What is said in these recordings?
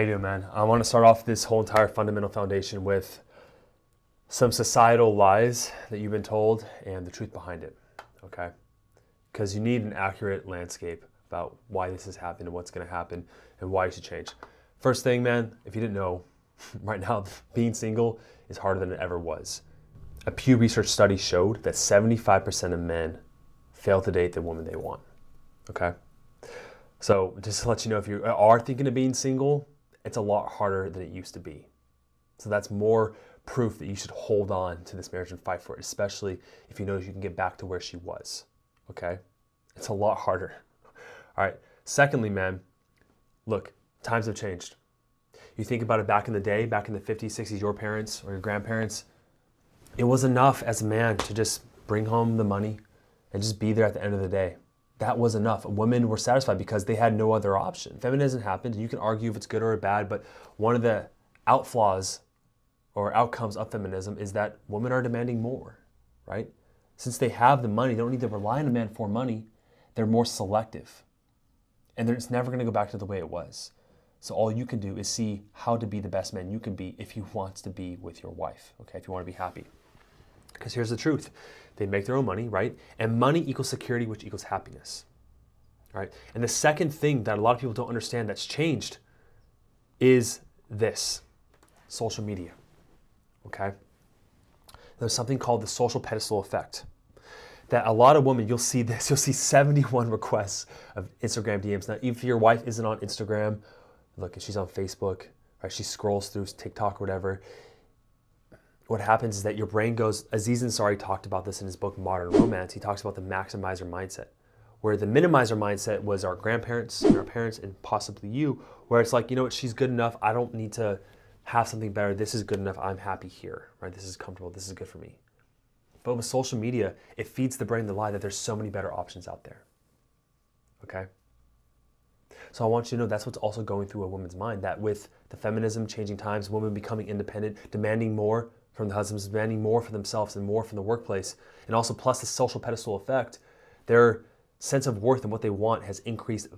How you doing, man? I want to start off this whole entire fundamental foundation with some societal lies that you've been told and the truth behind it, okay? Because you need an accurate landscape about why this has happened and what's going to happen and why you should change. First thing, man, if you didn't know, right now being single is harder than it ever was. A Pew Research study showed that 75% of men fail to date the woman they want, okay? So just to let you know, if you are thinking of being single, it's a lot harder than it used to be. So that's more proof that you should hold on to this marriage and fight for it, especially if you know you can get back to where she was, okay? It's a lot harder. All right, secondly, man, look, times have changed. You think about it back in the day, back in the 50s, 60s, your parents or your grandparents, it was enough as a man to just bring home the money and just be there at the end of the day. That was enough. Women were satisfied because they had no other option. Feminism happened, and you can argue if it's good or bad, but one of the outflaws or outcomes of feminism is that women are demanding more, right? Since they have the money, they don't need to rely on a man for money, they're more selective. And it's never gonna go back to the way it was. So all you can do is see how to be the best man you can be if you want to be with your wife, okay? If you wanna be happy. Because here's the truth. They make their own money, right? And money equals security, which equals happiness, right? And the second thing that a lot of people don't understand that's changed is this, social media, okay? There's something called the social pedestal effect. That a lot of women, you'll see this, you'll see 71 requests of Instagram DMs. Now, if your wife isn't on Instagram, look, if she's on Facebook, right, she scrolls through TikTok or whatever, what happens is that your brain goes, Aziz Ansari talked about this in his book, Modern Romance. He talks about the maximizer mindset, where the minimizer mindset was our grandparents and our parents and possibly you, where it's like, you know what, she's good enough. I don't need to have something better. This is good enough. I'm happy here, right? This is comfortable. This is good for me. But with social media, it feeds the brain the lie that there's so many better options out there, okay? So I want you to know that's what's also going through a woman's mind, that with the feminism, changing times, women becoming independent, demanding more from the husbands, demanding more for themselves and more from the workplace, and also plus the social pedestal effect, their sense of worth and what they want has increased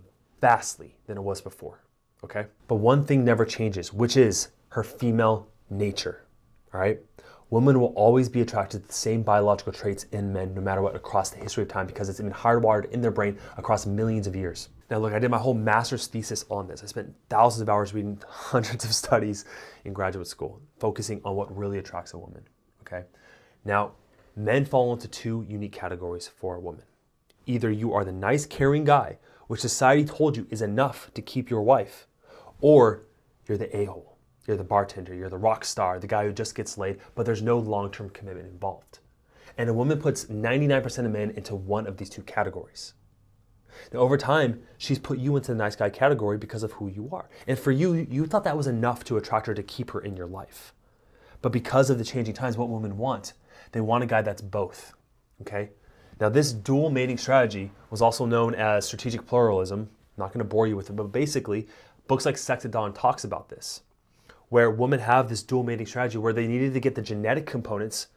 vastly than it was before, okay? But one thing never changes, which is her female nature, all right? Women will always be attracted to the same biological traits in men, no matter what, across the history of time, because it's been hardwired in their brain across millions of years. Now look, I did my whole master's thesis on this. I spent thousands of hours reading hundreds of studies in graduate school, focusing on what really attracts a woman, okay? Now, men fall into two unique categories for a woman. Either you are the nice, caring guy, which society told you is enough to keep your wife, or you're the a-hole. You're the bartender, you're the rock star, the guy who just gets laid, but there's no long-term commitment involved. And a woman puts 99% of men into one of these two categories. Now, over time, she's put you into the nice guy category because of who you are. And for you, you thought that was enough to attract her to keep her in your life. But because of the changing times, what women want, they want a guy that's both, okay? Now, this dual mating strategy was also known as strategic pluralism. I'm not gonna bore you with it, but basically, books like Sex at Dawn talks about this, where women have this dual mating strategy where they needed to get the genetic components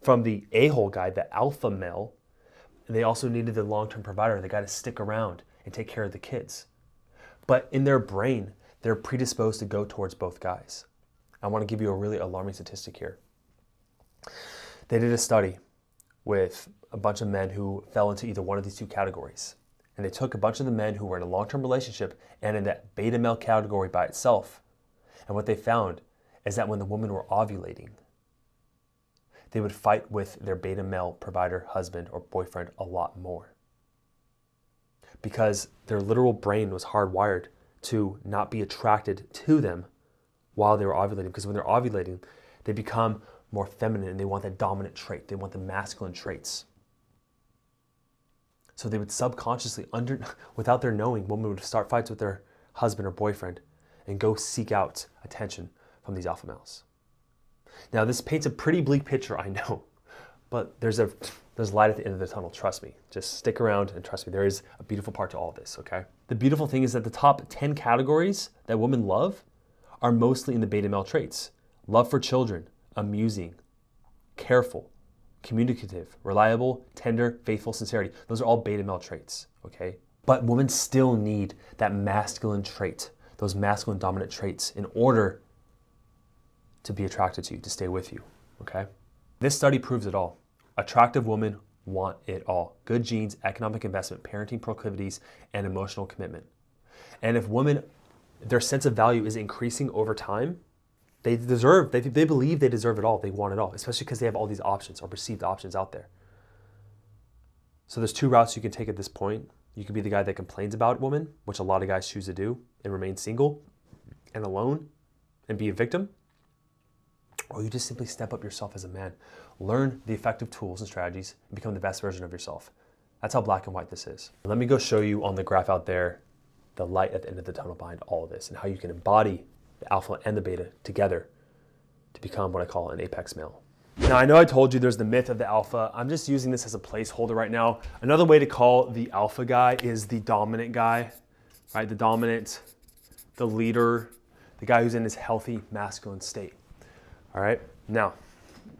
from the a-hole guy, the alpha male, and they also needed the long-term provider, the guy to stick around and take care of the kids. But in their brain, they're predisposed to go towards both guys. I want to give you a really alarming statistic here. They did a study with a bunch of men who fell into either one of these two categories. And they took a bunch of the men who were in a long-term relationship and in that beta male category by itself. And what they found is that when the women were ovulating, they would fight with their beta male provider, husband, or boyfriend a lot more. Because their literal brain was hardwired to not be attracted to them while they were ovulating. Because when they're ovulating, they become more feminine and they want that dominant trait. They want the masculine traits. So they would subconsciously, without their knowing, women would start fights with their husband or boyfriend and go seek out attention from these alpha males. Now, this paints a pretty bleak picture, I know, but there's light at the end of the tunnel, trust me. Just stick around and trust me, there is a beautiful part to all this, okay? The beautiful thing is that the top 10 categories that women love are mostly in the beta male traits. Love for children, amusing, careful, communicative, reliable, tender, faithful, sincerity. Those are all beta male traits, okay? But women still need that masculine trait, those masculine dominant traits in order to be attracted to you, to stay with you, okay? This study proves it all. Attractive women want it all. Good genes, economic investment, parenting proclivities, and emotional commitment. And if women, their sense of value is increasing over time, they believe they deserve it all. They want it all, especially because they have all these options or perceived options out there. So there's two routes you can take at this point. You can be the guy that complains about women, which a lot of guys choose to do, and remain single and alone and be a victim. Or you just simply step up yourself as a man. Learn the effective tools and strategies and become the best version of yourself. That's how black and white this is. Let me go show you on the graph out there the light at the end of the tunnel behind all of this and how you can embody the alpha and the beta together to become what I call an apex male. Now, I know I told you there's the myth of the alpha. I'm just using this as a placeholder right now. Another way to call the alpha guy is the dominant guy, right? The dominant, the leader, the guy who's in his healthy masculine state. All right, now,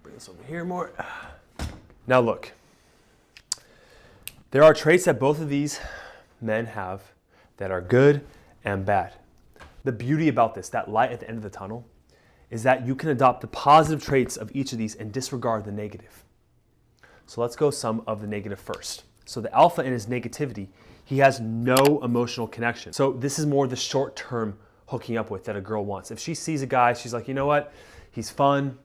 bring this over here more. Now look, there are traits that both of these men have that are good and bad. The beauty about this, that light at the end of the tunnel, is that you can adopt the positive traits of each of these and disregard the negative. So let's go some of the negative first. So the alpha in his negativity, he has no emotional connection. So this is more the short-term hooking up with that a girl wants. If she sees a guy, she's like, you know what? He's fun.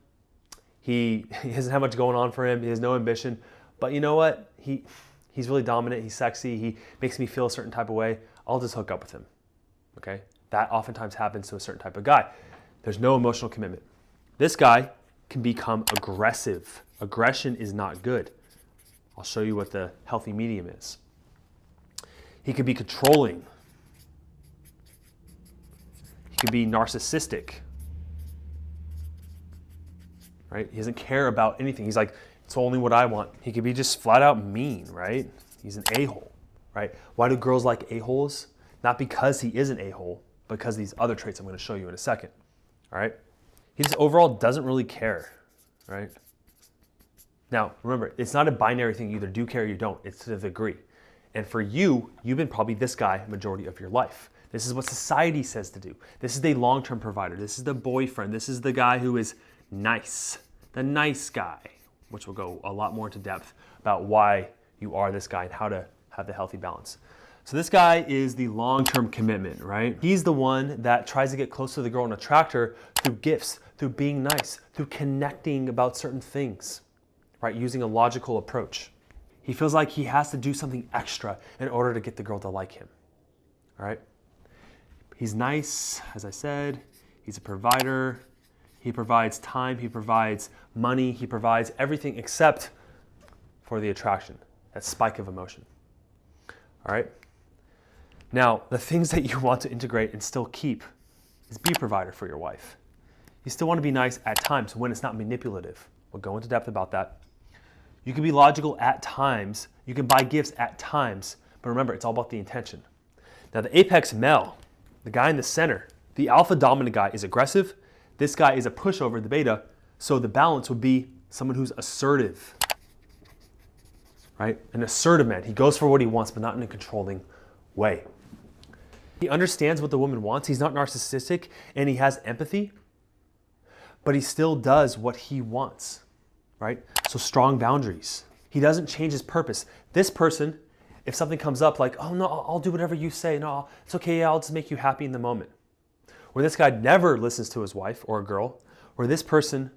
He doesn't have much going on for him. He has no ambition. But you know what? He's really dominant. He's sexy. He makes me feel a certain type of way. I'll just hook up with him. Okay? That oftentimes happens to a certain type of guy. There's no emotional commitment. This guy can become aggressive. Aggression is not good. I'll show you what the healthy medium is. He could be controlling. He could be narcissistic. Right? He doesn't care about anything. He's like, it's only what I want. He could be just flat out mean, right? He's an a-hole, right? Why do girls like a-holes? Not because he is an a-hole, but because of these other traits I'm going to show you in a second, all right? He just overall doesn't really care, right? Now, remember, it's not a binary thing. You either do care or you don't. It's to the degree. And for you, you've been probably this guy majority of your life. This is what society says to do. This is the long-term provider. This is the boyfriend. This is the guy who is nice, the nice guy, which will go a lot more into depth about why you are this guy and how to have the healthy balance. So this guy is the long-term commitment, right? He's the one that tries to get close to the girl and attract her through gifts, through being nice, through connecting about certain things, right? Using a logical approach. He feels like he has to do something extra in order to get the girl to like him, all right? He's nice, as I said. He's a provider. He provides time, he provides money, he provides everything except for the attraction, that spike of emotion. All right? Now, the things that you want to integrate and still keep is be a provider for your wife. You still want to be nice at times when it's not manipulative. We'll go into depth about that. You can be logical at times. You can buy gifts at times. But remember, it's all about the intention. Now, the apex male, the guy in the center, the alpha dominant guy is aggressive. This guy is a pushover, the beta, so the balance would be someone who's assertive, right? An assertive man. He goes for what he wants, but not in a controlling way. He understands what the woman wants. He's not narcissistic, and he has empathy, but he still does what he wants, right? So strong boundaries. He doesn't change his purpose. This person, if something comes up like, oh no, I'll do whatever you say. No, it's okay, yeah, I'll just make you happy in the moment. Where this guy never listens to his wife or a girl, where this person,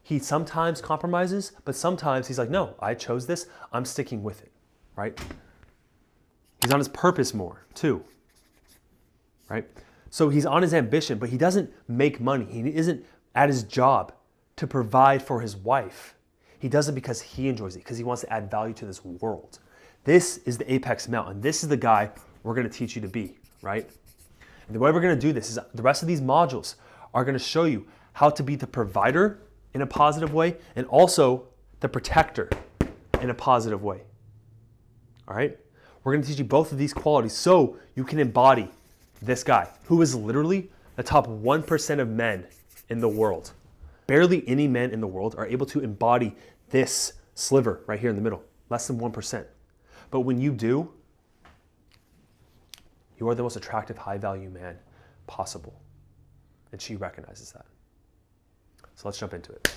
he sometimes compromises, but sometimes he's like, no, I chose this, I'm sticking with it, right? He's on his purpose more, too, right? So he's on his ambition, but he doesn't make money. He isn't at his job to provide for his wife. He does it because he enjoys it, because he wants to add value to this world. This is the apex male, and this is the guy we're going to teach you to be, right? And the way we're going to do this is the rest of these modules are going to show you how to be the provider in a positive way and also the protector in a positive way. All right? We're going to teach you both of these qualities so you can embody this guy who is literally the top 1% of men in the world. Barely any men in the world are able to embody this sliver right here in the middle, less than 1%. But when you do, you are the most attractive, high-value man possible. And she recognizes that. So let's jump into it.